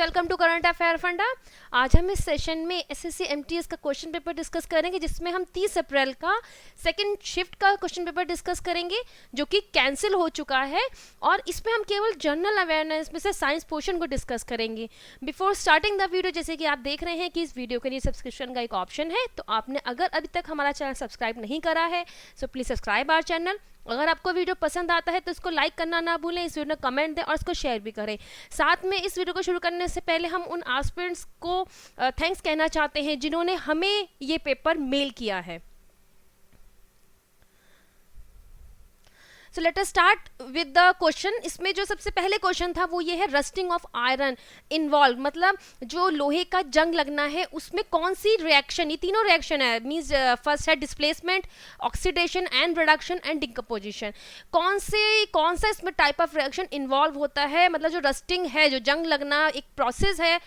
Welcome to current affair फंडा। आज हम इस सेशन में एसएससी एमटीएस का क्वेश्चन पेपर डिस्कस करेंगे, जिसमें हम 30 अप्रैल का सेकंड शिफ्ट का क्वेश्चन पेपर डिस्कस करेंगे, जो कि कैंसिल हो चुका है। और इसमें हम केवल जनरल अवेयरनेस में से साइंस पोर्शन को डिस्कस करेंगे। बिफोर स्टार्टिंग द वीडियो, जैसे कि आप देख रहे हैं कि इस वीडियो के लिए सब्सक्रिप्शन का एक ऑप्शन है, तो आपने अगर अभी तक हमारा चैनल सब्सक्राइब नहीं करा है so please subscribe our channel. अगर आपको वीडियो पसंद आता है तो इसको लाइक करना ना भूलें, इस वीडियो में कमेंट दें और इसको शेयर भी करें। साथ में इस वीडियो को शुरू करने से पहले हम उन एस्पिरेंट्स को थैंक्स कहना चाहते हैं जिन्होंने हमें ये पेपर मेल किया है। So let us start with the question. इसमें जो सबसे पहले क्वेश्चन था वो ये है, रस्टिंग ऑफ आयरन इन्वॉल्व, मतलब जो लोहे का जंग लगना है उसमें कौन सी रिएक्शन, ये तीनों रिएक्शन है, मींस फर्स्ट है displacement, oxidation and reduction and decomposition. कौन सा इसमें टाइप ऑफ रिएक्शन इन्वॉल्व होता है, मतलब जो रस्टिंग है, जो जंग लगना एक प्रोसेस है,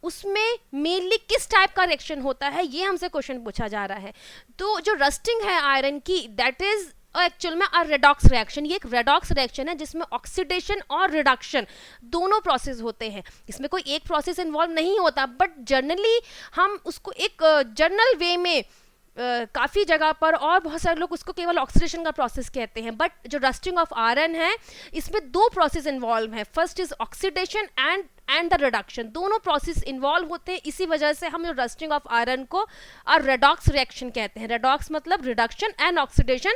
उसमें मेनली किस टाइप का रिएक्शन होता है, ये हमसे क्वेश्चन पूछा जा रहा है। तो जो रस्टिंग है आयरन की, दैट इज एक्चुअल में रेडॉक्स रिएक्शन। ये एक रेडॉक्स रिएक्शन है जिसमें ऑक्सीडेशन और रिडक्शन दोनों प्रोसेस होते हैं। इसमें कोई एक प्रोसेस इन्वॉल्व नहीं होता, बट जनरली हम उसको एक जनरल वे में काफ़ी जगह पर और बहुत सारे लोग उसको केवल ऑक्सीडेशन का प्रोसेस कहते हैं। बट जो रस्टिंग ऑफ आयरन है, इसमें दो प्रोसेस इन्वॉल्व हैं, first is oxidation and the reduction. दोनों प्रोसेस इन्वॉल्व होते हैं, इसी वजह से हम जो रस्टिंग ऑफ आयरन को रेडॉक्स रिएक्शन कहते हैं। रेडॉक्स मतलब रिडक्शन एंड ऑक्सीडेशन,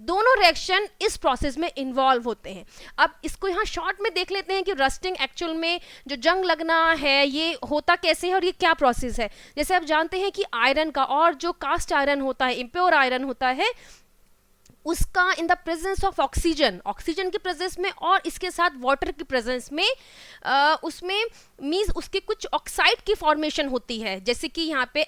दोनों रिएक्शन इस प्रोसेस में इन्वॉल्व होते हैं। अब इसको यहाँ शॉर्ट में देख लेते हैं कि रस्टिंग एक्चुअल में जो जंग लगना है ये होता कैसे है और ये क्या प्रोसेस है। जैसे आप जानते हैं कि आयरन का और जो कास्ट आयरन होता है, इम्प्योर आयरन होता है, उसका in the presence of oxygen की प्रेजेंस में और इसके साथ वाटर की प्रेजेंस में उसमें मींस उसके कुछ ऑक्साइड की फॉर्मेशन होती है। जैसे कि यहाँ पे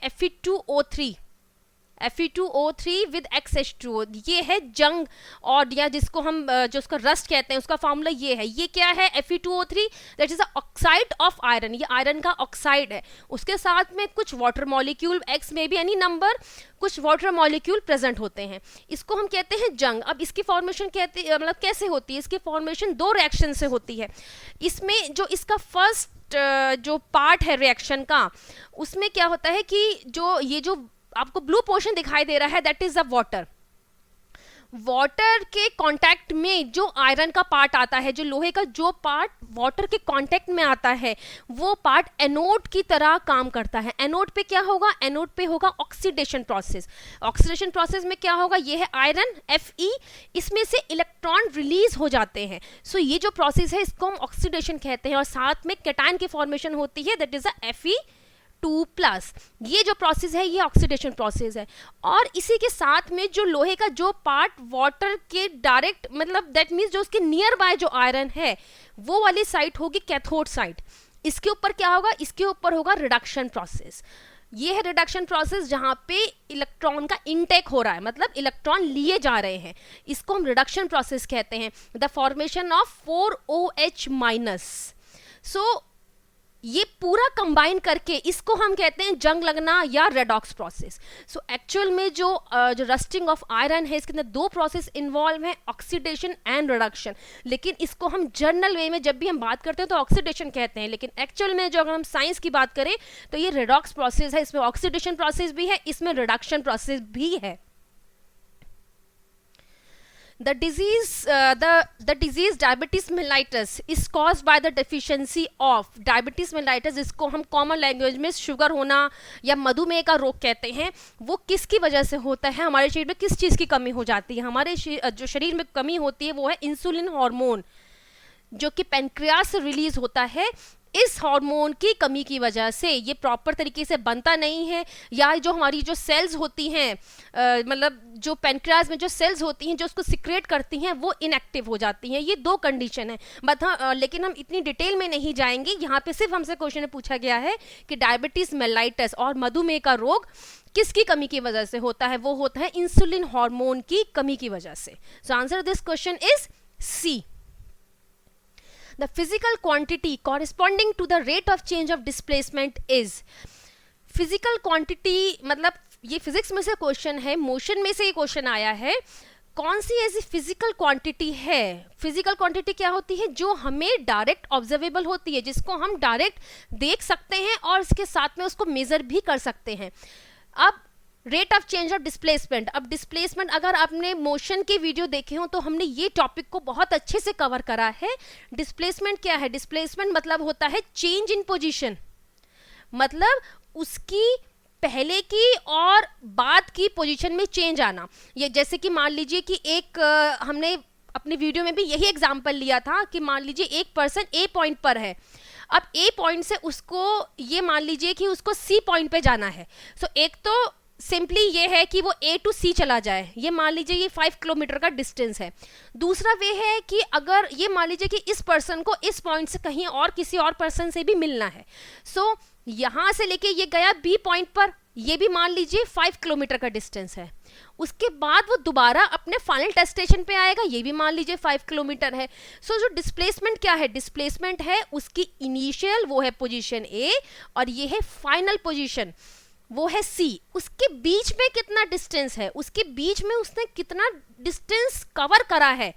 Fe2O3 विद XH2O, ये है जंग, और या जिसको हम जो उसका रस्ट कहते हैं उसका फॉर्मूला ये है। ये क्या है? Fe2O3 that is the oxide of iron, ये आयरन का ऑक्साइड है। उसके साथ में कुछ वाटर मॉलिक्यूल, X में भी एनी नंबर, कुछ वाटर मॉलिक्यूल प्रेजेंट होते हैं। इसको हम कहते हैं जंग। अब इसकी फॉर्मेशन मतलब कैसे होती है? इसकी फॉर्मेशन दो रिएक्शन से होती है। इसमें जो इसका फर्स्ट जो पार्ट है रिएक्शन का, उसमें क्या होता है कि जो आपको ब्लू पोर्शन दिखाई दे रहा है, दैट इज द वाटर के कांटेक्ट में जो आयरन का पार्ट आता है, जो लोहे का जो पार्ट वाटर के कांटेक्ट में आता है, वो पार्ट एनोड की तरह काम करता है। एनोड पे क्या होगा? एनोड पे होगा ऑक्सीडेशन प्रोसेस। ऑक्सीडेशन प्रोसेस में क्या होगा? ये है आयरन Fe, इसमें से इलेक्ट्रॉन रिलीज हो जाते हैं। सो ये जो प्रोसेस है इसको हम ऑक्सीडेशन कहते हैं, और साथ में कैटायन की फॉर्मेशन होती है, दैट इज अ Fe2+। ये जो प्रोसेस है ये ऑक्सीडेशन प्रोसेस है। और इसी के साथ में जो लोहे का जो पार्ट वाटर के डायरेक्ट, मतलब दैट मीन्स जो उसके नियर बाय जो आयरन है वो वाली साइड होगी कैथोड साइड। इसके ऊपर क्या होगा? इसके ऊपर होगा रिडक्शन प्रोसेस। ये है रिडक्शन प्रोसेस जहां पे इलेक्ट्रॉन का इनटेक हो रहा है, मतलब इलेक्ट्रॉन लिए जा रहे हैं। इसको हम रिडक्शन प्रोसेस कहते हैं, द फॉर्मेशन ऑफ 4OH-। सो ये पूरा कंबाइन करके इसको हम कहते हैं जंग लगना या रेडॉक्स प्रोसेस। सो एक्चुअल में जो रस्टिंग ऑफ आयरन है, इसके अंदर दो प्रोसेस इन्वॉल्व हैं, ऑक्सीडेशन एंड रिडक्शन। लेकिन इसको हम जनरल वे में जब भी हम बात करते हैं तो ऑक्सीडेशन कहते हैं, लेकिन एक्चुअल में जो अगर हम साइंस की बात करें तो ये रेडॉक्स प्रोसेस है। इसमें ऑक्सीडेशन प्रोसेस भी है, इसमें रिडक्शन प्रोसेस भी है। The disease diabetes mellitus is caused by the deficiency of diabetes mellitus, जिसको हम कॉमन लैंग्वेज में शुगर होना या मधुमेह का रोग कहते हैं। वो किसकी वजह से होता है? हमारे शरीर में किस चीज़ की कमी हो जाती है? हमारे जो शरीर में कमी होती है वो है इंसुलिन हार्मोन, जो कि पैनक्रियास से रिलीज होता है। इस हार्मोन की कमी की वजह से ये प्रॉपर तरीके से बनता नहीं है, या जो हमारी जो सेल्स होती हैं, मतलब जो पैनक्रियाज में जो सेल्स होती हैं जो उसको सिक्रेट करती हैं, वो इनएक्टिव हो जाती हैं। ये दो कंडीशन है, लेकिन हम इतनी डिटेल में नहीं जाएंगे। यहाँ पे सिर्फ हमसे क्वेश्चन में पूछा गया है कि डायबिटीज मेलाइटस और मधुमेह का रोग किसकी कमी की वजह से होता है? वो होता है इंसुलिन हार्मोन की कमी की वजह से। So answer this question is C. The physical quantity corresponding to the rate of change of displacement is, physical quantity मतलब ये फिजिक्स में से क्वेश्चन है, मोशन में से ये क्वेश्चन आया है। कौन सी ऐसी फिजिकल क्वांटिटी है, फिजिकल क्वांटिटी क्या होती है, जो हमें डायरेक्ट ऑब्जर्वेबल होती है, जिसको हम डायरेक्ट देख सकते हैं और इसके साथ में उसको मेजर भी कर सकते हैं। अब rate of change of displacement, अब डिस्प्लेसमेंट अगर आपने मोशन के वीडियो देखे हो तो हमने ये टॉपिक को बहुत अच्छे से कवर करा है। डिस्प्लेसमेंट क्या है, डिस्प्लेसमेंट मतलब होता है चेंज इन पोजीशन, मतलब उसकी पहले की और बाद की पोजीशन में चेंज आना। ये जैसे कि मान लीजिए कि एक हमने अपने वीडियो में भी यही एग्जांपल लिया था कि मान लीजिए एक पर्सन ए पॉइंट पर है, अब ए पॉइंट से उसको ये मान लीजिए कि उसको सी पॉइंट पे जाना है। सो एक तो सिंपली ये है कि वो ए टू सी चला जाए, ये मान लीजिए ये 5 किलोमीटर का डिस्टेंस है। दूसरा वे है कि अगर ये मान लीजिए कि इस पर्सन को इस पॉइंट से कहीं और किसी और पर्सन से भी मिलना है, सो यहां से लेके ये गया बी पॉइंट पर, ये भी मान लीजिए 5 किलोमीटर का डिस्टेंस है। उसके बाद वो दोबारा अपने फाइनल डेस्टिनेशन पे आएगा, ये भी मान लीजिए 5 किलोमीटर है। सो जो डिस्प्लेसमेंट क्या है, डिस्प्लेसमेंट है उसकी इनिशियल वो है पोजीशन ए और ये है फाइनल पोजीशन वो है सी। उसके बीच में कितना डिस्टेंस है, उसके बीच में उसने कितना डिस्टेंस कवर करा है,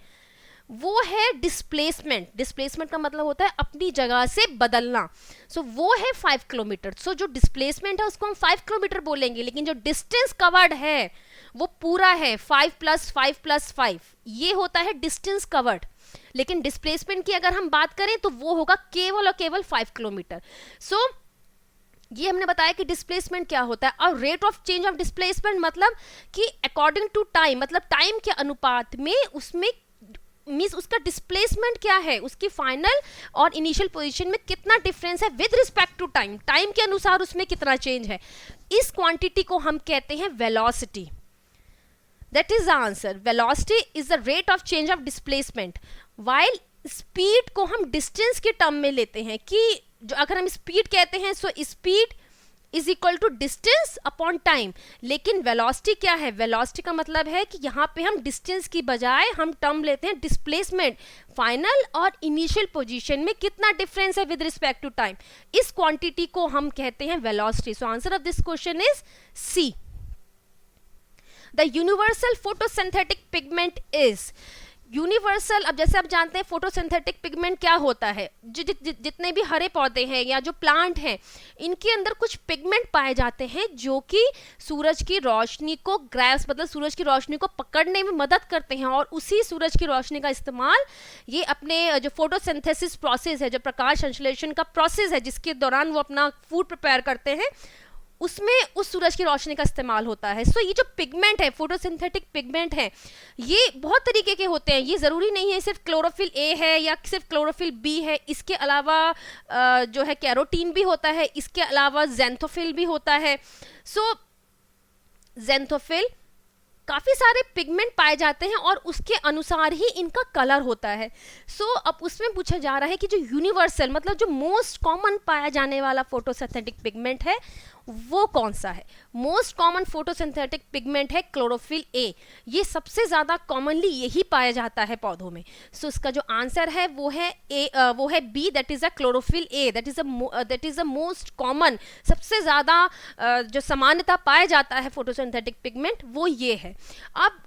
वो है डिस्प्लेसमेंट। डिस्प्लेसमेंट का मतलब होता है अपनी जगह से बदलना। सो वो है 5 किलोमीटर। सो जो डिस्प्लेसमेंट है उसको हम 5 किलोमीटर बोलेंगे, लेकिन जो डिस्टेंस कवर्ड है वो पूरा है 5 + 5 + 5, ये होता है डिस्टेंस कवर्ड। लेकिन डिस्प्लेसमेंट की अगर हम बात करें तो वो होगा केवल और केवल 5 किलोमीटर। सो ये हमने बताया कि डिस्प्लेसमेंट क्या होता है। और rate of change of displacement मतलब कि अकॉर्डिंग टू टाइम, मतलब टाइम के अनुपात में उसमें मींस उसका डिस्प्लेसमेंट क्या है, उसकी फाइनल और इनिशियल पोजीशन में कितना डिफरेंस है with respect to time, time के अनुसार उसमें कितना चेंज है। इस क्वांटिटी को हम कहते हैं velocity. That is the answer. Velocity is the rate of change of displacement. While speed को हम डिस्टेंस के टर्म में लेते हैं कि जो अगर हम स्पीड कहते हैं so speed is equal to distance upon time. लेकिन वेलोसिटी क्या है, वेलोसिटी का मतलब है कि यहाँ पे हम डिस्टेंस की बजाय हम टर्म लेते हैं डिस्प्लेसमेंट, फाइनल और इनिशियल पोजीशन में कितना डिफरेंस है विद रिस्पेक्ट टू टाइम। इस क्वांटिटी को हम कहते हैं velocity. So answer of this question is C. The universal photosynthetic pigment is universal. अब जैसे आप जानते हैं फोटोसिंथेटिक पिगमेंट क्या होता है, जितने भी हरे पौधे हैं या जो प्लांट हैं इनके अंदर कुछ पिगमेंट पाए जाते हैं जो कि सूरज की रोशनी को ग्रैस्प मतलब सूरज की रोशनी को पकड़ने में मदद करते हैं और उसी सूरज की रोशनी का इस्तेमाल ये अपने जो फोटोसिंथेसिस प्रोसेस है, जो प्रकाश संश्लेषण का प्रोसेस है जिसके दौरान वो अपना फूड प्रिपेयर करते हैं, उसमें उस सूरज की रोशनी का इस्तेमाल होता है। सो ये जो पिगमेंट है, फोटोसिंथेटिक पिगमेंट है, ये बहुत तरीके के होते हैं। ये ज़रूरी नहीं है सिर्फ क्लोरोफिल ए है या सिर्फ क्लोरोफिल बी है, इसके अलावा जो है कैरोटीन भी होता है, इसके अलावा ज़ैंथोफिल भी होता है। सो ज़ैंथोफिल काफ़ी सारे पिगमेंट पाए जाते हैं और उसके अनुसार ही इनका कलर होता है। सो अब उसमें पूछा जा रहा है कि जो यूनिवर्सल मतलब जो मोस्ट कॉमन पाया जाने वाला फोटोसिंथेटिक पिगमेंट है वो कौन सा है। मोस्ट कॉमन फोटोसिंथेटिक पिगमेंट है क्लोरोफिल ए। ये सबसे ज़्यादा कॉमनली यही पाया जाता है पौधों में। सो इसका जो आंसर है वो है B, that is a chlorophyll A. That is a most common, सबसे ज़्यादा जो सामान्यता पाया जाता है फोटोसिंथेटिक पिगमेंट वो ये है। अब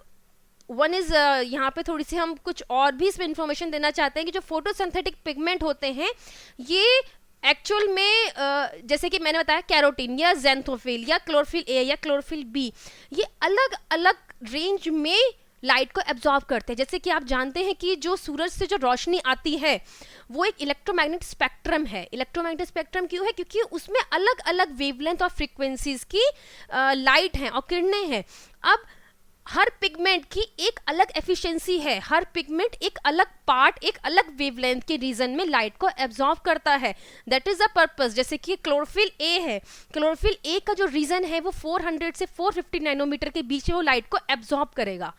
वन इज़ यहाँ पे थोड़ी सी हम कुछ और भी इसमें इंफॉर्मेशन देना चाहते हैं कि जो फोटोसिंथेटिक पिगमेंट होते हैं ये एक्चुअल में जैसे कि मैंने बताया कैरोटीन या ज़ैंथोफिल या क्लोरोफिल ए या क्लोरोफिल बी, ये अलग अलग रेंज में लाइट को एब्जॉर्ब करते हैं। जैसे कि आप जानते हैं कि जो सूरज से जो रोशनी आती है वो एक इलेक्ट्रोमैग्नेटिक स्पेक्ट्रम है। इलेक्ट्रोमैग्नेटिक स्पेक्ट्रम क्यों है, क्योंकि उसमें अलग अलग वेवलेंथ और फ्रीक्वेंसीज की लाइट हैं और किरणें हैं। अब हर पिगमेंट की एक अलग एफिशिएंसी है, हर पिगमेंट एक अलग पार्ट, एक अलग वेवलेंथ के रीजन में लाइट को एब्जॉर्ब करता है। That is the purpose. जैसे कि क्लोरोफिल ए है, क्लोरोफिल ए का जो रीजन है वो 400 से 450 नैनोमीटर के बीच में वो लाइट को एब्जॉर्ब करेगा।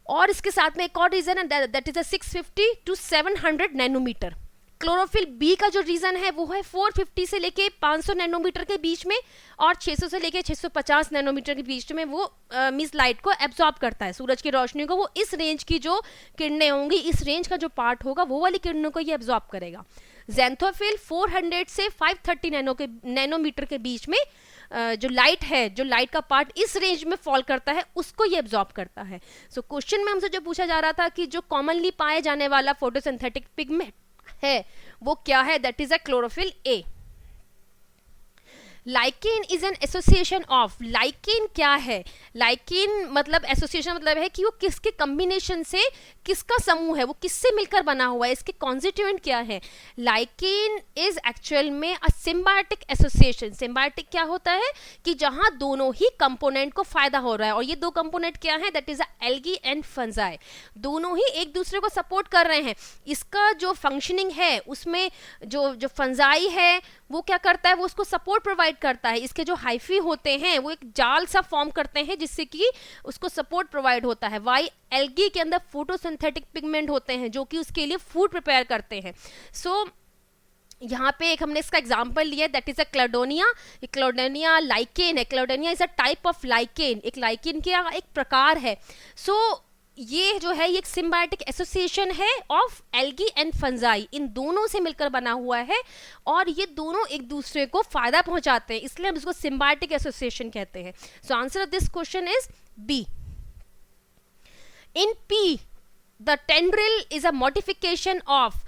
और इसके साथ में एक और रीजन है that is 650 to 700 nanometre. Chlorophyll B का जो रीजन है वो है 450 से लेके 500 नैनोमीटर के बीच में और 600 से लेके 650 नैनोमीटर के बीच में वो मिस लाइट को एब्जॉर्ब करता है, सूरज की रोशनी को। वो इस रेंज की जो किरणें होंगी, इस रेंज का जो पार्ट होगा वो वाली किरणों को ये एब्जॉर्ब करेगा। ज़ैंथोफिल 400 से 530 नैनोमीटर के बीच में जो लाइट है, जो लाइट का पार्ट इस रेंज में फॉल करता है उसको ये एब्जॉर्ब करता है। सो क्वेश्चन में हमसे जो पूछा जा रहा था कि जो कॉमनली पाए जाने वाला फोटोसिंथेटिक पिगमेंट है वो क्या है, that is a chlorophyll A. Lichen is an association of, lichen क्या है, लाइकेन मतलब एसोसिएशन मतलब है कि वो किसके कॉम्बिनेशन से, किसका समूह है, वो किससे मिलकर बना हुआ है, इसके कॉन्स्टिट्यूएंट क्या है। लाइकेन इज एक्चुअल में अ सिम्बायोटिक एसोसिएशन। सिम्बायोटिक क्या होता है कि जहां दोनों ही कंपोनेंट को फायदा हो रहा है, और ये दो कंपोनेंट क्या है, that is a algae and fungi. दोनों ही एक दूसरे को सपोर्ट कर रहे हैं। इसका जो फंक्शनिंग है उसमें जो फंजाई है वो क्या करता है, वो उसको सपोर्ट प्रोवाइड करता है। इसके जो हाइफी होते हैं वो एक जाल सा फॉर्म करते हैं जिससे कि उसको सपोर्ट प्रोवाइड होता है। वाई एल्गी के अंदर फोटोसिंथेटिक पिगमेंट होते हैं जो कि उसके लिए फूड प्रिपेयर करते हैं। सो यहाँ पे एक हमने इसका एग्जांपल लिया, that is a cladonia. Cladonia lichen है, cladonia is a type of lichen, एक लाइकेन का एक प्रकार है। सो ये जो है ये एक सिम्बायोटिक एसोसिएशन है ऑफ एल्गी एंड फंजाई, इन दोनों से मिलकर बना हुआ है और ये दोनों एक दूसरे को फायदा पहुंचाते हैं, इसलिए हम इसको सिम्बायोटिक एसोसिएशन कहते हैं। So answer of this question is B. In pea the tendril is a modification of,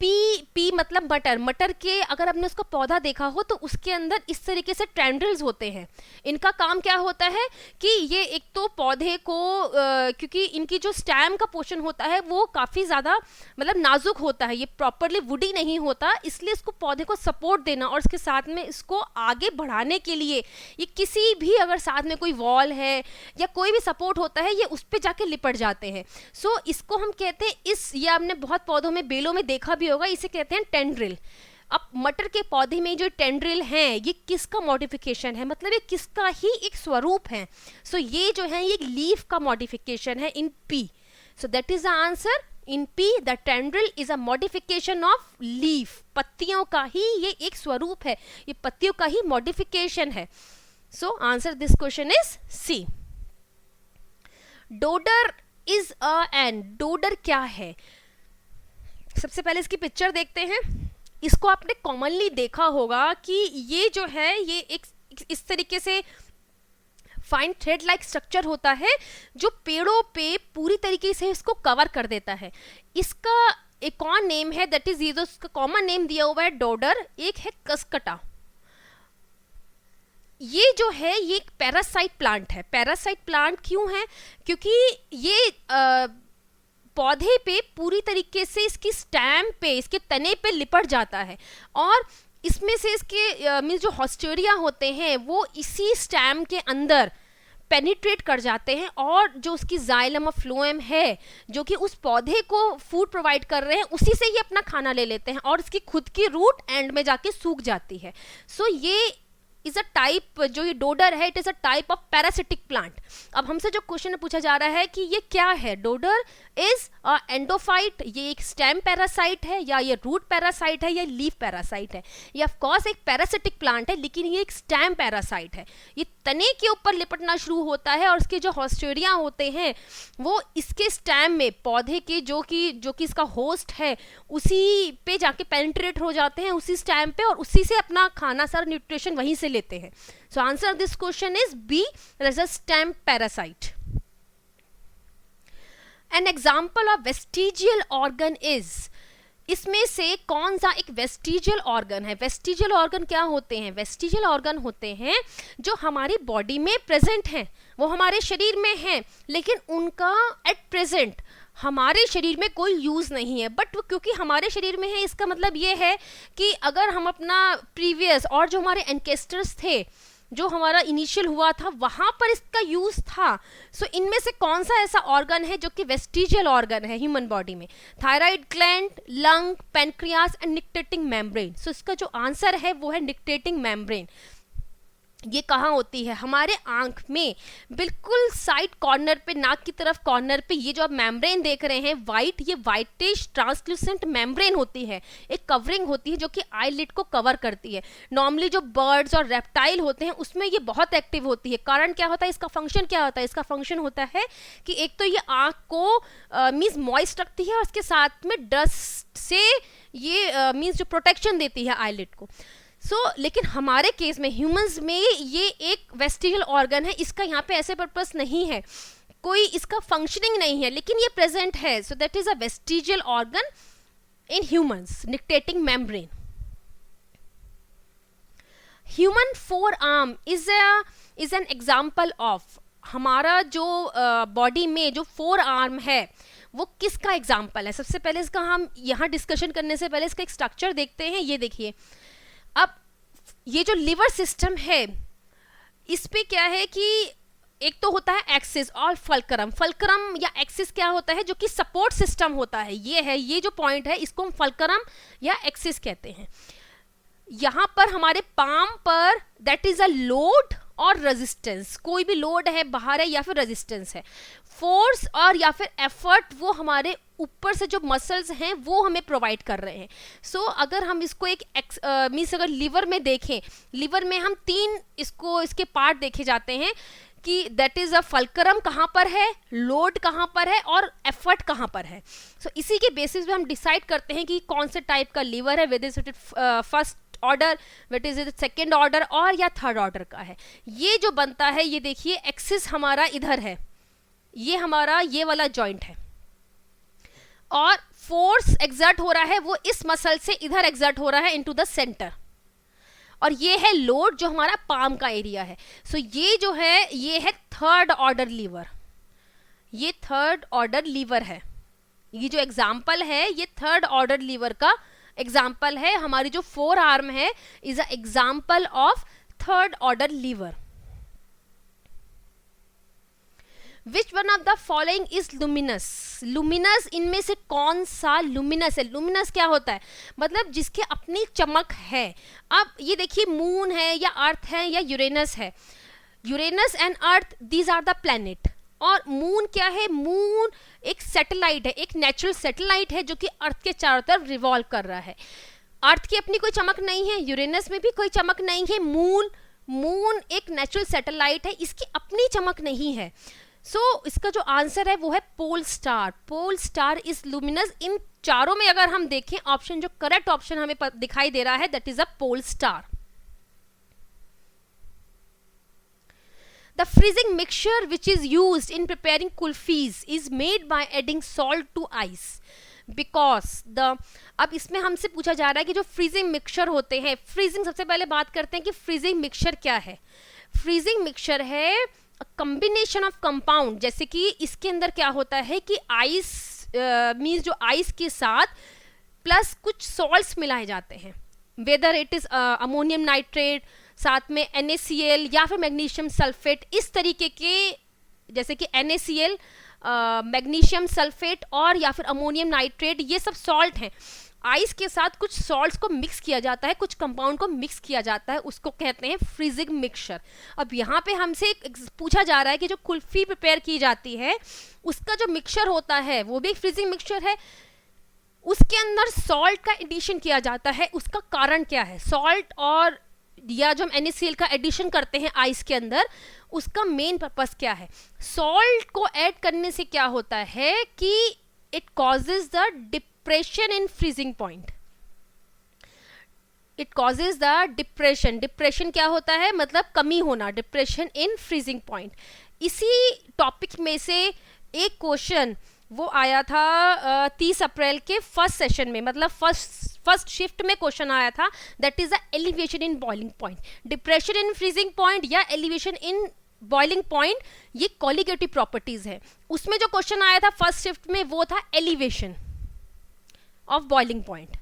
pea मतलब मटर, मटर के अगर आपने उसका पौधा देखा हो तो उसके अंदर इस तरीके से टेंड्रिल्स होते हैं। इनका काम क्या होता है कि ये एक तो पौधे को क्योंकि इनकी जो स्टेम का पोर्शन होता है वो काफ़ी ज़्यादा मतलब नाजुक होता है, ये प्रॉपरली वुडी नहीं होता, इसलिए इसको पौधे को सपोर्ट देना और इसके साथ में इसको आगे बढ़ाने के लिए ये किसी भी अगर साथ में कोई वॉल है या कोई भी सपोर्ट होता है ये उस पर जाके लिपट जाते हैं। सो इसको हम कहते हैं, ये आपने बहुत पौधों में बेलों में देखा भी होगा, इसे कहते हैं टेंड्रिल। अब मटर के पौधे में जो टेंड्रिल हैं ये किसका मॉडिफिकेशन है, मतलब ये किसका ही एक स्वरूप है। सो ये जो है ये एक लीफ का मॉडिफिकेशन है in pea. So that is the answer. In pea the tendril is a modification of leaf, पत्तियों का ही ये एक स्वरूप है, ये पत्तियों का ही मॉडिफिकेशन है। So answer this question is C. Dodder is a and, dodder क्या है, सबसे पहले इसकी पिक्चर देखते हैं। इसको आपने कॉमनली देखा होगा कि ये जो है ये एक इस तरीके से फाइन थ्रेड लाइक स्ट्रक्चर होता है जो पेड़ों पे पूरी तरीके से इसको कवर कर देता है। इसका एक और नेम है, दैट इज ये जो इसका कॉमन नेम दिया हुआ है डोडर, एक है कसकटा। ये जो है ये एक पैरासाइट प्लांट है। पैरासाइट प्लांट क्यों है, क्योंकि ये पौधे पे पूरी तरीके से इसकी स्टेम पे, इसके तने पे लिपट जाता है और इसमें से इसके मींस जो हॉस्टेरिया होते हैं वो इसी स्टेम के अंदर पेनिट्रेट कर जाते हैं और जो उसकी जाइलम और फ्लोएम है जो कि उस पौधे को फूड प्रोवाइड कर रहे हैं उसी से ये अपना खाना ले लेते हैं और इसकी खुद की रूट एंड में जाके सूख जाती है। सो ये इज अ टाइप, जो ये डोडर है it is a type of parasitic plant. अब हमसे जो क्वेश्चन पूछा जा रहा है कि ये क्या है, डोडर इज अ एंडोफाइट, ये एक स्टेम पैरासाइट है या ये रूट पैरासाइट है या लीफ पैरासाइट है। ये ऑफ कोर्स एक पैरासिटिक प्लांट है लेकिन ये एक स्टेम पैरासाइट है। ये तने के ऊपर लिपटना शुरू होता है और इसके जो हॉस्टेरिया होते हैं वो इसके स्टेम में पौधे के जो कि इसका होस्ट है उसी पे जाके पेनिट्रेट हो जाते हैं उसी स्टेम पे और उसी से अपना खाना सारा न्यूट्रिशन वहीं से लेते हैं। So answer of this question is B, stem parasite. An example of vestigial organ is, इसमें से कौन सा एक वेस्टिजियल ऑर्गन है। वेस्टिजियल ऑर्गन क्या होते हैं, वेस्टिजियल ऑर्गन होते हैं जो हमारी बॉडी में प्रेजेंट हैं, वो हमारे शरीर में हैं लेकिन उनका एट प्रेजेंट हमारे शरीर में कोई यूज़ नहीं है, बट क्योंकि हमारे शरीर में है इसका मतलब ये है कि अगर हम अपना प्रीवियस और जो हमारे एंकेस्टर्स थे जो हमारा इनिशियल हुआ था वहाँ पर इसका यूज़ था। सो इनमें से कौन सा ऐसा ऑर्गन है जो कि वेस्टिजियल ऑर्गन है ह्यूमन बॉडी में, thyroid gland, lung, pancreas and nictitating membrane. So इसका जो आंसर है वो है निक्टेटिंग मेम्ब्रेन। ये कहाँ होती है, हमारे आंख में बिल्कुल साइड कॉर्नर पे, नाक की तरफ कॉर्नर पे ये जो आप मेम्ब्रेन देख रहे हैं वाइट, ये वाइटिश ट्रांसल्यूसेंट मेम्ब्रेन होती है, एक कवरिंग होती है जो कि आईलिड को कवर करती है। नॉर्मली जो बर्ड्स और रेप्टाइल होते हैं उसमें ये बहुत एक्टिव होती है। कारण क्या होता है, इसका फंक्शन क्या होता है, इसका फंक्शन होता है कि एक तो ये आँख को मीन्स मॉइस्ट रखती है और इसके साथ में डस्ट से ये मीन्स जो प्रोटेक्शन देती है आईलिड को। लेकिन हमारे केस में ह्यूमंस में ये एक वेस्टिजियल ऑर्गन है, इसका यहाँ पे ऐसे पर्पस नहीं है, कोई इसका फंक्शनिंग नहीं है, लेकिन ये प्रेजेंट है. So that is a vestigial organ in humans, nictitating membrane. Human forearm is an example of, हमारा जो बॉडी में जो फोर आर्म है वो किसका एग्जाम्पल है. सबसे पहले इसका हम यहाँ डिस्कशन करने से पहले इसका एक स्ट्रक्चर देखते हैं. ये देखिए, अब ये जो लिवर सिस्टम है इस पे क्या है कि एक तो होता है एक्सिस और फल्क्रम. फल्क्रम या एक्सिस क्या होता है, जो कि सपोर्ट सिस्टम होता है. ये जो पॉइंट है इसको हम फल्क्रम या एक्सिस कहते हैं. यहाँ पर हमारे पाम पर दैट इज अ लोड और रेजिस्टेंस, कोई भी लोड है बाहर है या फिर रेजिस्टेंस है. फोर्स और या फिर एफर्ट वो हमारे ऊपर से जो मसल्स हैं वो हमें प्रोवाइड कर रहे हैं. अगर हम इसको एक मीन्स अगर लिवर में देखें, लिवर में हम तीन इसके पार्ट देखे जाते हैं कि दैट इज अ फल्क्रम कहाँ पर है, लोड कहाँ पर है और एफर्ट कहाँ पर है. इसी के बेसिस पे हम डिसाइड करते हैं कि कौन से टाइप का लिवर है, whether it first order, wait is it second order और या थर्ड ऑर्डर का है. ये जो बनता है, ये देखिए एक्सिस हमारा इधर है, ये हमारा ये वाला जॉइंट है, और फोर्स एक्सर्ट हो रहा है वो इस मसल से इधर एक्सर्ट हो रहा है इनटू द सेंटर, और ये है लोड जो हमारा पाम का एरिया है. ये जो है ये है थर्ड ऑर्डर लीवर, ये थर्ड ऑर्डर लीवर है. ये जो एग्जाम्पल है ये थर्ड ऑर्डर लीवर का एग्जाम्पल है. हमारी जो फोर आर्म है is a example of third order liver. Which one of the following is luminous. Luminous इनमें से कौन सा लुमिनस है. लुमिनस क्या होता है, मतलब जिसकी अपनी चमक है. अब ये देखिए, मून है या अर्थ है या यूरेनस है. Uranus and earth these are the planet, और मून क्या है, मून एक सैटेलाइट है, एक नेचुरल सैटेलाइट है जो कि अर्थ के चारों तरफ रिवॉल्व कर रहा है. अर्थ की अपनी कोई चमक नहीं है, यूरेनस में भी कोई चमक नहीं है. मून एक नेचुरल सैटेलाइट है, इसकी अपनी चमक नहीं है. इसका जो आंसर है वो है pole star. Pole star is luminous. इन चारों में अगर हम देखें, ऑप्शन जो करेक्ट ऑप्शन हमें दिखाई दे रहा है that is a pole star. The freezing mixture which is used in preparing kulfis is made by adding salt to ice because अब इसमें हमसे पूछा जा रहा है कि जो फ्रीजिंग मिक्सचर होते हैं, फ्रीजिंग सबसे पहले बात करते हैं कि फ्रीजिंग मिक्सचर क्या है. फ्रीजिंग मिक्सचर है कॉम्बिनेशन ऑफ कंपाउंड. जैसे कि इसके अंदर क्या होता है कि आइस मीन्स जो आइस के साथ प्लस कुछ सॉल्ट्स मिलाए जाते हैं, weather it is ammonium nitrate, साथ में NaCl या फिर मैग्नीशियम सल्फेट. इस तरीके के जैसे कि NaCl, मैग्नीशियम सल्फेट और या फिर अमोनियम नाइट्रेट, ये सब सॉल्ट हैं. आइस के साथ कुछ सॉल्ट्स को मिक्स किया जाता है, कुछ कंपाउंड को मिक्स किया जाता है, उसको कहते हैं फ्रीजिंग मिक्सचर. अब यहाँ पे हमसे पूछा जा रहा है कि जो कुल्फी प्रिपेयर की जाती है उसका जो मिक्सचर होता है वो भी एक फ्रीजिंग मिक्सचर है, उसके अंदर सॉल्ट का एडिशन किया जाता है. उसका कारण क्या है, सॉल्ट और या जो हम NaCl का एडिशन करते हैं आइस के अंदर, उसका मेन पर्पस क्या है. सॉल्ट को ऐड करने से क्या होता है कि it causes the depression in freezing point. It causes the depression. Depression क्या होता है, मतलब कमी होना, डिप्रेशन इन फ्रीजिंग पॉइंट. इसी टॉपिक में से एक क्वेश्चन वो आया था 30 अप्रैल के फर्स्ट सेशन में, मतलब फर्स्ट शिफ्ट में क्वेश्चन आया था, that is the elevation in boiling point. Depression in freezing point या एलिवेशन इन बॉइलिंग पॉइंट, ये कॉलिगेटिव प्रॉपर्टीज है. उसमें जो क्वेश्चन आया था फर्स्ट शिफ्ट में वो था elevation of boiling point.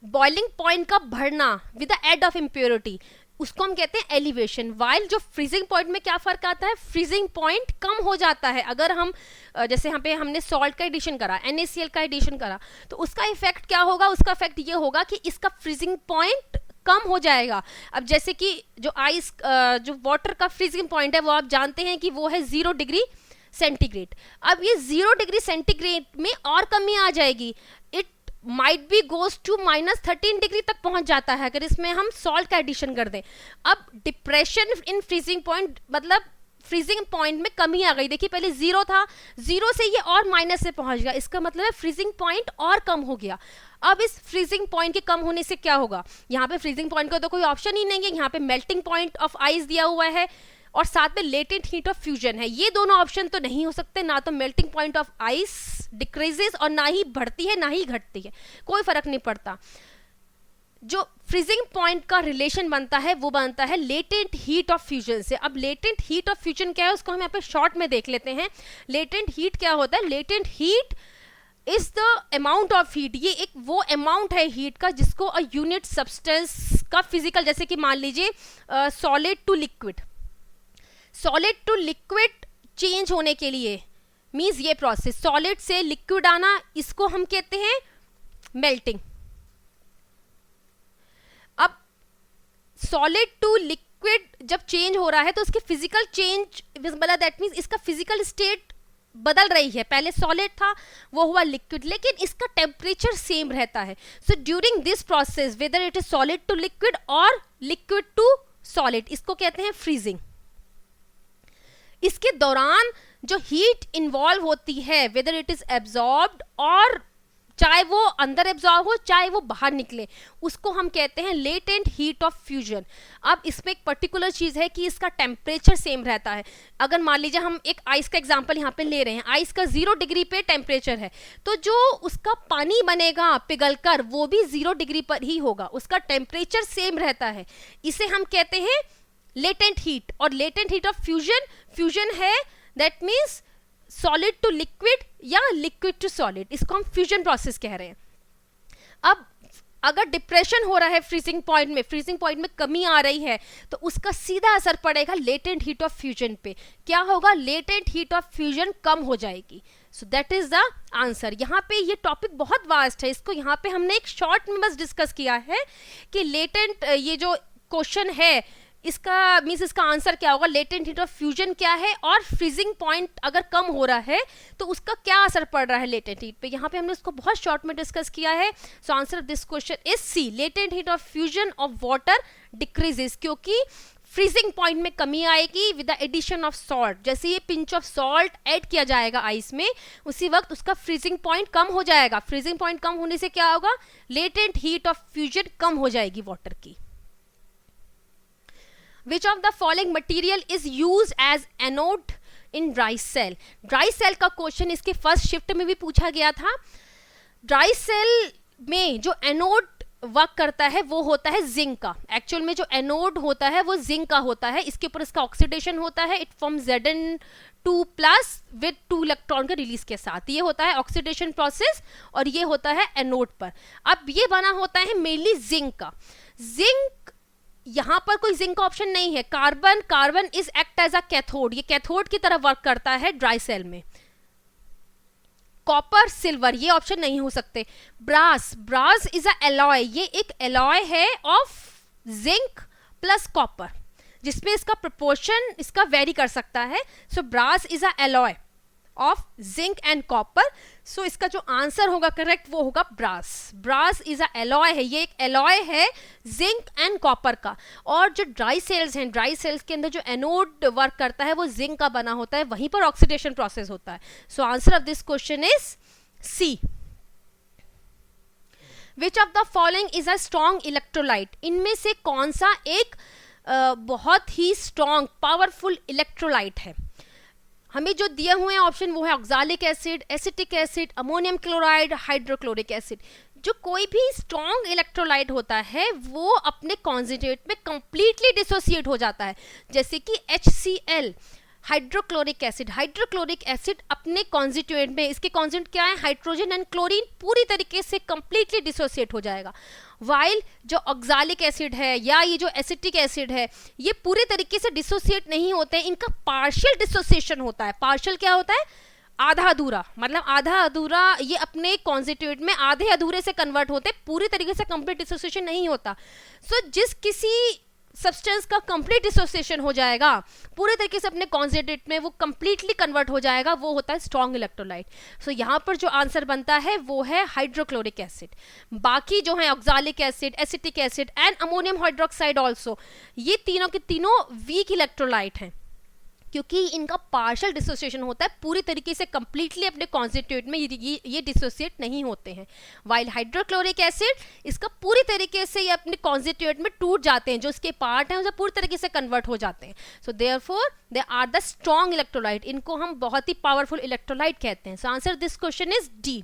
Boiling point का बढ़ना with the add of impurity, उसको हम कहते हैं एलिवेशन. वाइल जो फ्रीजिंग पॉइंट में क्या फर्क आता है, फ्रीजिंग पॉइंट कम हो जाता है. अगर हम जैसे यहाँ पे हमने सॉल्ट का एडिशन करा, NaCl का एडिशन करा, तो उसका इफेक्ट क्या होगा, उसका इफेक्ट ये होगा कि इसका फ्रीजिंग पॉइंट कम हो जाएगा. अब जैसे कि जो आइस जो वाटर का फ्रीजिंग पॉइंट है वो आप जानते हैं कि वो है 0 डिग्री सेंटीग्रेड. अब ये 0 डिग्री सेंटीग्रेड में और कमी आ जाएगी, it might be goes to -13 degree तक पहुंच जाता है अगर इसमें हम सॉल्ट का एडिशन कर दें. अब डिप्रेशन इन फ्रीजिंग पॉइंट मतलब फ्रीजिंग पॉइंट में कमी आ गई। देखिए पहले 0 था, 0 से ये और माइनस से पहुंच गया, इसका मतलब है फ्रीजिंग पॉइंट और कम हो गया। अब इस फ्रीजिंग पॉइंट के कम होने से क्या होगा, यहाँ पे फ्रीजिंग पॉइंट का तो कोई ऑप्शन ही नहीं है, यहाँ पे मेल्टिंग पॉइंट ऑफ आइस दिया हुआ है और साथ में लेटेंट हीट ऑफ फ्यूजन है। ये दोनों ऑप्शन तो नहीं हो सकते, ना तो melting point of ice decreases और ना ही बढ़ती है ना ही घटती है, कोई फर्क नहीं पड़ता। जो फ्रीजिंग पॉइंट का रिलेशन बनता है वो बनता है लेटेंट हीट ऑफ फ्यूजन से। अब लेटेंट हीट ऑफ फ्यूजन क्या है उसको हम यहाँ पे शॉर्ट में देख लेते हैं। लेटेंट हीट क्या होता है, latent heat is the amount of heat, ये एक वो अमाउंट है हीट का जिसको अ यूनिट सब्सटेंस का फिजिकल, जैसे कि मान लीजिए solid to liquid, solid to liquid change होने के लिए मीन्स ये प्रोसेस सॉलिड से लिक्विड आना, इसको हम कहते हैं मेल्टिंग। अब सॉलिड टू लिक्विड जब चेंज हो रहा है तो उसके फिजिकल चेंज मतलब दैट मीन्स इसका फिजिकल स्टेट बदल रही है, पहले सॉलिड था वो हुआ लिक्विड, लेकिन इसका टेम्परेचर सेम रहता है। So during this process whether it is solid to liquid और लिक्विड टू सॉलिड, इसको कहते हैं फ्रीजिंग। इसके दौरान जो हीट इन्वॉल्व होती है वेदर इट इज एब्जॉर्ब्ड और चाहे वो अंदर एब्जॉर्ब हो चाहे वो बाहर निकले, उसको हम कहते हैं लेटेंट हीट ऑफ फ्यूजन। अब इसमें एक पर्टिकुलर चीज है कि इसका टेम्परेचर सेम रहता है। अगर मान लीजिए हम एक आइस का एग्जांपल यहाँ पे ले रहे हैं, आइस का 0 डिग्री पे टेम्परेचर है, तो जो उसका पानी बनेगा पिघलकर वो भी 0 डिग्री पर ही होगा, उसका टेम्परेचर सेम रहता है। इसे हम कहते हैं लेटेंट हीट। और latent heat of fusion, fusion है that means solid to liquid या लिक्विड टू सॉलिड, इसको हम फ्यूजन प्रोसेस कह रहे हैं। अब अगर डिप्रेशन हो रहा है फ्रीजिंग पॉइंट में, फ्रीजिंग पॉइंट में कमी आ रही है, तो उसका सीधा असर पड़ेगा लेटेंट हीट ऑफ फ्यूजन पे। क्या होगा, लेटेंट हीट ऑफ फ्यूजन कम हो जाएगी। सो दैट इज द आंसर। यहाँ पे ये टॉपिक बहुत वास्ट है, इसको यहाँ पे हमने एक शॉर्ट में बस डिस्कस किया है कि लेटेंट, ये जो क्वेश्चन है इसका मीन्स इसका आंसर क्या होगा, लेटेंट हीट ऑफ फ्यूजन क्या है और फ्रीजिंग पॉइंट अगर कम हो रहा है तो उसका क्या असर पड़ रहा है लेटेंट हीट पे। यहाँ पे हमने उसको बहुत शॉर्ट में डिस्कस किया है। So answer of this question is C, latent heat of fusion of water decreases, क्योंकि फ्रीजिंग पॉइंट में कमी आएगी with the addition of salt. जैसे ये पिंच ऑफ सॉल्ट ऐड किया जाएगा आइस में, उसी वक्त उसका फ्रीजिंग पॉइंट कम हो जाएगा। फ्रीजिंग पॉइंट कम होने से क्या होगा, लेटेंट हीट ऑफ फ्यूजन कम हो जाएगी वाटर की। Which of the following material is used as anode in dry cell? Dry cell का क्वेश्चन इसके फर्स्ट शिफ्ट में भी पूछा गया था। ड्राई सेल में जो एनोड वर्क करता है वो होता है जिंक का। एक्चुअल में जो एनोड होता है वो जिंक का होता है, इसके ऊपर इसका ऑक्सीडेशन होता है, it form Zn2+ with 2 electron के रिलीज के साथ। ये होता है ऑक्सीडेशन प्रोसेस और ये होता है एनोड पर। अब ये बना होता है मेनली जिंक का। जिंक, यहां पर कोई जिंक का ऑप्शन नहीं है। Carbon, carbon is act as a cathode, ये कैथोड की तरह वर्क करता है ड्राई सेल में। कॉपर, सिल्वर, ये ऑप्शन नहीं हो सकते। Brass, brass is a alloy, ये एक एलॉय है ऑफ जिंक प्लस कॉपर, जिसमें इसका प्रोपोर्शन इसका वेरी कर सकता है। So brass is a alloy of zinc and copper. So इसका जो आंसर होगा करेक्ट वो होगा brass. Brass is a alloy है, ये एक एलॉय है जिंक एंड कॉपर का। और जो ड्राई सेल्स हैं, ड्राई सेल्स के अंदर जो एनोड वर्क करता है वो जिंक का बना होता है, वहीं पर ऑक्सीडेशन प्रोसेस होता है। So answer of this question is C. Which of the following is a strong electrolyte? इनमें से कौन सा एक बहुत ही स्ट्रॉन्ग पावरफुल इलेक्ट्रोलाइट है? हमें जो दिए हुए हैं ऑप्शन वो है oxalic acid, acetic acid, ammonium chloride, hydrochloric acid. जो कोई भी स्ट्रॉन्ग इलेक्ट्रोलाइट होता है वो अपने कॉन्सेंट्रेट में कंप्लीटली डिसोसिएट हो जाता है, जैसे कि HCl, hydrochloric acid. Hydrochloric acid अपने कॉन्स्टिट्यूएंट में, इसके कॉन्स्टिट्यूएंट क्या है, हाइड्रोजन एंड क्लोरीन, पूरी तरीके से कंप्लीटली डिसोसिएट हो जाएगा। वाइल जो ऑक्सालिक एसिड है या ये जो एसिटिक एसिड है ये पूरे तरीके से डिसोसिएट नहीं होते हैं, इनका पार्शियल डिसोसिएशन होता है। पार्शियल क्या होता है, आधा अधूरा, मतलब आधा अधूरा, ये अपने कॉन्स्टिट्यूएंट में आधे अधूरे से कन्वर्ट होते, पूरी तरीके से कंप्लीट डिसोसिएशन नहीं होता। सो जिस किसी सब्सटेंस का कंप्लीट डिसोसिएशन हो जाएगा पूरे तरीके से अपने कॉन्सेंट्रेट में, वो कंप्लीटली कन्वर्ट हो जाएगा, वो होता है स्ट्रॉन्ग इलेक्ट्रोलाइट। सो यहाँ पर जो आंसर बनता है वो है हाइड्रोक्लोरिक एसिड। बाकी जो है oxalic acid, acetic acid and ammonium hydroxide also, ये तीनों के तीनों वीक इलेक्ट्रोलाइट हैं। क्योंकि इनका पार्शियल डिसोसिएशन होता है, पूरी तरीके से कंप्लीटली अपने कॉन्स्टिट्यूएंट में ये डिसोसिएट नहीं होते हैं। वाइल हाइड्रोक्लोरिक एसिड इसका पूरी तरीके से ये अपने कॉन्स्टिट्यूएंट में टूट जाते हैं, जो इसके पार्ट हैं उसे पूरी तरीके से कन्वर्ट हो जाते हैं। So therefore they are the strong electrolyte, इनको हम बहुत ही पावरफुल इलेक्ट्रोलाइट कहते हैं। So answer this question is D.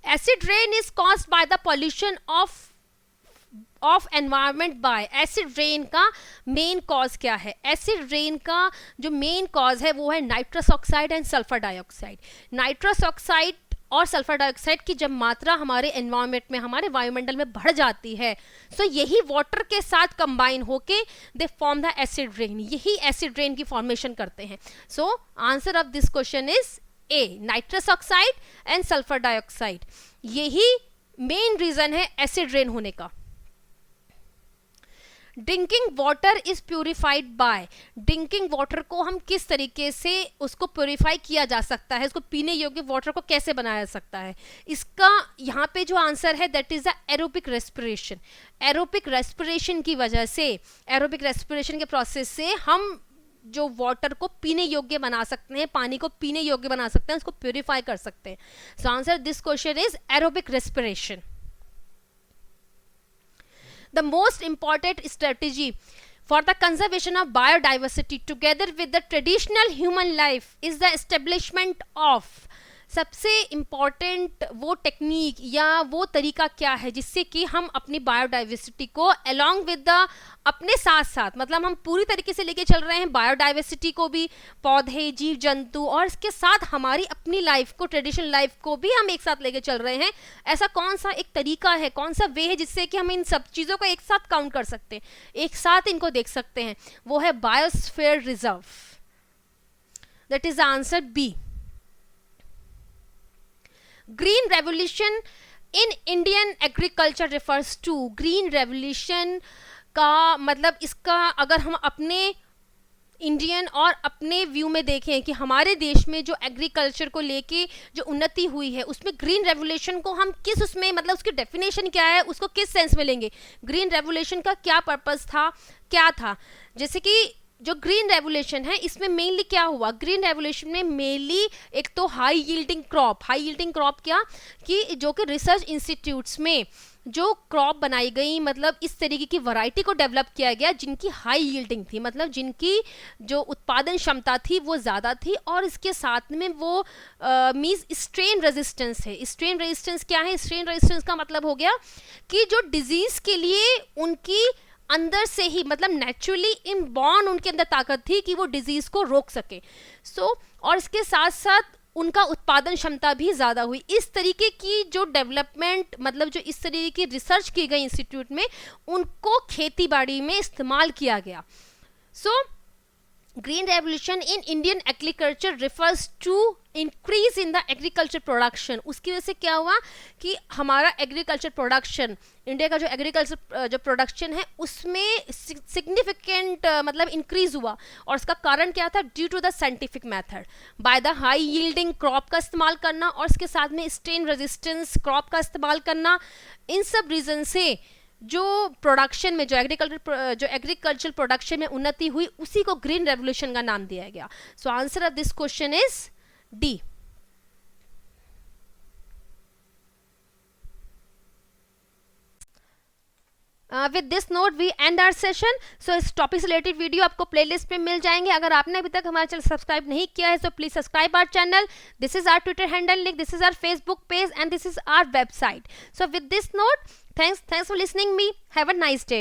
Acid rain is caused by the pollution of environment by. Acid rain का मेन कॉज क्या है? एसिड रेन का जो मेन कॉज है वो है nitrous oxide and sulphur dioxide. Nitrous oxide और sulphur dioxide की जब मात्रा हमारे एनवायरमेंट में, हमारे वायुमंडल में बढ़ जाती है, सो यही वाटर के साथ कंबाइन होके they form the acid rain, यही एसिड रेन की फॉर्मेशन करते हैं। So answer of this question is a, nitrous oxide and sulphur dioxide, यही मेन रीजन है एसिड रेन होने का। Drinking water is purified bye. Drinking water को हम किस तरीके से उसको प्यूरिफाई किया जा सकता है, उसको पीने योग्य वाटर को कैसे बनाया जा सकता है? इसका यहाँ पे जो आंसर है that is the aerobic respiration. Aerobic respiration की वजह से, एरोबिक रेस्पिरेशन के प्रोसेस से हम जो वाटर को पीने योग्य बना सकते हैं, पानी को पीने योग्य बना सकते हैं, उसको प्यूरिफाई कर सकते हैं। So answer this question is aerobic respiration. The most important strategy for the conservation of biodiversity together with the traditional human life is the establishment of। सबसे इम्पॉर्टेंट वो टेक्निक या वो तरीका क्या है जिससे कि हम अपनी बायोडाइवर्सिटी को अलॉन्ग विद द, अपने साथ साथ, मतलब हम पूरी तरीके से लेके चल रहे हैं बायोडाइवर्सिटी को भी, पौधे, जीव जंतु, और इसके साथ हमारी अपनी लाइफ को, ट्रेडिशनल लाइफ को भी हम एक साथ लेके चल रहे हैं। ऐसा कौन सा एक तरीका है, कौन सा वे है जिससे कि हम इन सब चीज़ों को एक साथ काउंट कर सकते हैं, एक साथ इनको देख सकते हैं? वो है biosphere reserve. That is the answer B. Green revolution in Indian agriculture refers to. Green revolution का मतलब, इसका अगर हम अपने इंडियन और अपने व्यू में देखें कि हमारे देश में जो एग्रीकल्चर को लेके जो उन्नति हुई है, उसमें ग्रीन रेवोल्यूशन को हम किस उसमें, मतलब उसकी डेफिनेशन क्या है, उसको किस सेंस में लेंगे? ग्रीन रेवोल्यूशन का क्या पर्पस था, क्या था? जैसे कि जो ग्रीन रेवोल्यूशन है इसमें मेनली क्या हुआ? ग्रीन रेवोल्यूशन में मेनली एक तो हाई यील्डिंग क्रॉप क्या कि जो कि रिसर्च इंस्टीट्यूट्स में जो क्रॉप बनाई गई, मतलब इस तरीके की वैरायटी को डेवलप किया गया जिनकी हाई यील्डिंग थी, मतलब जिनकी जो उत्पादन क्षमता थी वो ज़्यादा थी, और इसके साथ में वो मीन्स स्ट्रेन रेजिस्टेंस है। स्ट्रेन रेजिस्टेंस क्या है? स्ट्रेन रेजिस्टेंस का मतलब हो गया कि जो डिजीज़ के लिए उनकी अंदर से ही, मतलब नेचुरली इनबॉर्न उनके अंदर ताकत थी कि वो डिजीज को रोक सके। और इसके साथ साथ उनका उत्पादन क्षमता भी ज़्यादा हुई। इस तरीके की जो डेवलपमेंट, मतलब जो इस तरीके की रिसर्च की गई इंस्टीट्यूट में, उनको खेती बाड़ी में इस्तेमाल किया गया। Green revolution in Indian agriculture refers to increase in the agriculture production. उसकी वजह से क्या हुआ कि हमारा एग्रीकल्चर प्रोडक्शन, इंडिया का जो एग्रीकल्चर जो प्रोडक्शन है उसमें सिग्निफिकेंट मतलब इंक्रीज हुआ। और उसका कारण क्या था? Due to the scientific method, by the high yielding crop का इस्तेमाल करना और इसके साथ में स्ट्रेन रेजिस्टेंस क्रॉप का इस्तेमाल करना। इन सब रीजन से जो प्रोडक्शन में, जो एग्रीकल्चर प्रोडक्शन में उन्नति हुई, उसी को ग्रीन रेवोल्यूशन का नाम दिया गया। So answer of this question is D. With this note we end our session. So इस टॉपिक से रिलेटेड वीडियो आपको प्लेलिस्ट पे मिल जाएंगे। अगर आपने अभी तक हमारा चैनल सब्सक्राइब नहीं किया है तो please subscribe our channel. This is our Twitter handle link, this is our Facebook page and this is our website. So with this note, thanks for listening me. Have a nice day.